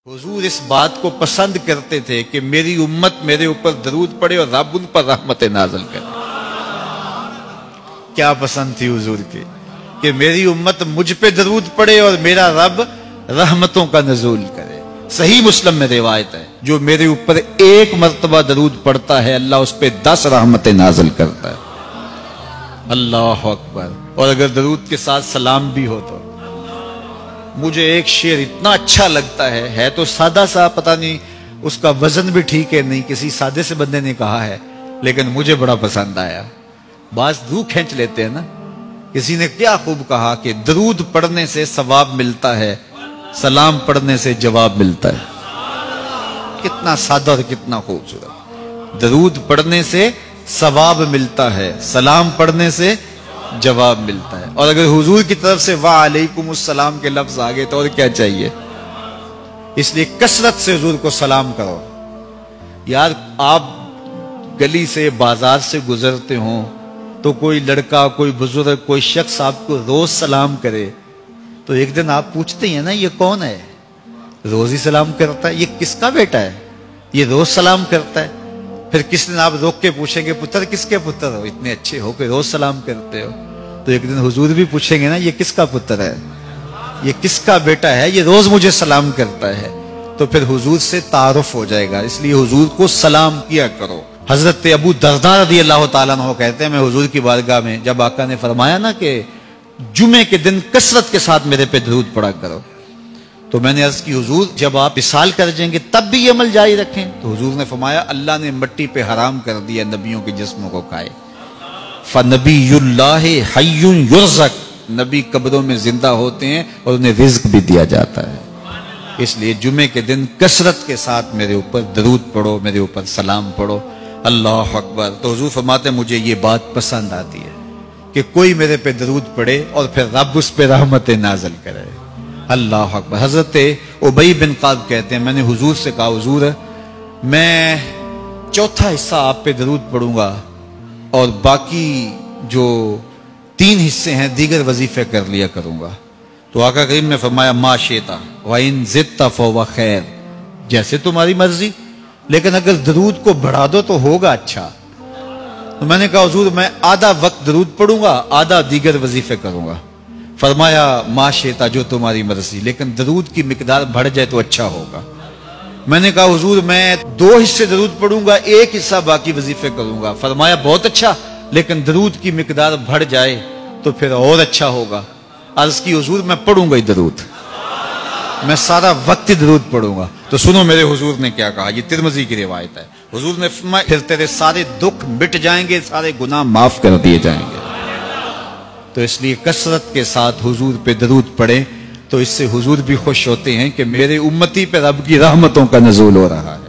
हुजूर इस बात को पसंद करते थे कि मेरी उम्मत मेरे ऊपर दरूद पड़े और रब उन पर रहमत नाज़िल करे। क्या पसंद थी हुजूर की कि मेरी उम्मत मुझ पे दरूद पड़े और मेरा रब रहमतों का नज़ूल करे। सही मुस्लिम में रिवायत है, जो मेरे ऊपर एक मर्तबा दरूद पड़ता है अल्लाह उस पे 10 रहमतें नाज़िल करता है। अल्लाह अकबर। और अगर दरूद के साथ सलाम भी हो तो मुझे एक शेर इतना अच्छा लगता है तो सादा सा, पता नहीं उसका वजन भी ठीक है नहीं, किसी सादे से बंदे ने कहा है, लेकिन मुझे बड़ा पसंद आया। बाज रूह खींच लेते हैं ना। किसी ने क्या खूब कहा कि दरूद पढ़ने से सवाब मिलता है, सलाम पढ़ने से जवाब मिलता है। कितना सादा और कितना खूबसूरत। दरूद पढ़ने से सवाब मिलता है, सलाम पढ़ने से जवाब मिलता है। और अगर हुजूर की तरफ से वालेकुमुस्सलाम के लफ्ज आ गए तो और क्या चाहिए। इसलिए कसरत से हुजूर को सलाम करो। यार आप गली से बाजार से गुजरते हो तो कोई लड़का, कोई बुजुर्ग, कोई शख्स आपको रोज सलाम करे तो एक दिन आप पूछते हैं ना ये कौन है, रोज ही सलाम करता है, ये किसका बेटा है, ये रोज सलाम करता है। फिर किस दिन आप रोक के पूछेंगे पुत्र किसके पुत्र हो, इतने अच्छे हो के रोज सलाम करते हो, तो एक दिन हुजूर भी पूछेंगे ना ये किसका पुत्र है, ये किसका बेटा है, ये रोज मुझे सलाम करता है। तो फिर हुजूर से तारुफ हो जाएगा। इसलिए हुजूर को सलाम किया करो। हजरत अबू दरदा रज़ियल्लाहु ताला अन्हु कहते हैं, मैं हुजूर की बारगाह में जब आका ने फरमाया ना कि जुमे के दिन कसरत के साथ मेरे पे दरूद पढ़ा करो, तो मैंने अर्ज की हुजूर जब आप इसाल कर जाएंगे तब भी ये अमल जारी रखें। तो हुजूर ने फरमाया अल्लाह ने मिट्टी पे हराम कर दिया नबियों के जिस्मों को खाए। फनबीयुल्लाह हय्युन युरज़क, नबी कब्रों में जिंदा होते हैं और उन्हें रिज्क भी दिया जाता है। इसलिए जुमे के दिन कसरत के साथ मेरे ऊपर दरूद पढ़ो, मेरे ऊपर सलाम पढ़ो। अल्लाह अकबर। तो हुजूर फरमाते मुझे ये बात पसंद आती है कि कोई मेरे पे दरूद पढ़े और फिर रब उस पे रहमतें नाज़िल करे। अल्लाह अकबर। हजरत उबई बिन काब कहते हैं मैंने हुजूर से कहा हुजूर मैं चौथा हिस्सा आप पे दरूद पढ़ूंगा और बाकी जो 3 हिस्से हैं दीगर वजीफे कर लिया करूंगा। तो आका करीम ने फरमाया मा शेता व इन ज़िदता फहुव खैर, जैसे तुम्हारी मर्जी, लेकिन अगर दरूद को बढ़ा दो तो होगा अच्छा। तो मैंने कहा हुजूर मैं आधा वक्त दरूद पढ़ूंगा, आधा दीगर वजीफे करूंगा। फरमाया माशेता जो तुम्हारी मर्जी, लेकिन दरूद की मिकदार बढ़ जाए तो अच्छा होगा। मैंने कहा हुजूर मैं 2 हिस्से दरूद पढ़ूंगा, 1 हिस्सा बाकी वजीफे करूंगा। फरमाया बहुत अच्छा, लेकिन दरूद की मिकदार बढ़ जाए तो फिर और अच्छा होगा। अर्ज की हुजूर मैं पढ़ूंगा ही दरूद, मैं सारा वक्त ही दरूद पढ़ूंगा। तो सुनो मेरे हुजूर ने क्या कहा, ये तिरमिज़ी की रिवायत है। हुजूर ने फरमाया फिर तेरे सारे दुख मिट जाएंगे, सारे गुनाह माफ कर दिए जाएंगे। तो इसलिए कसरत के साथ हुजूर पे दरूद पढ़े तो इससे हुजूर भी खुश होते हैं कि मेरे उम्मती पे रब की रहमतों का नज़ूल हो रहा है।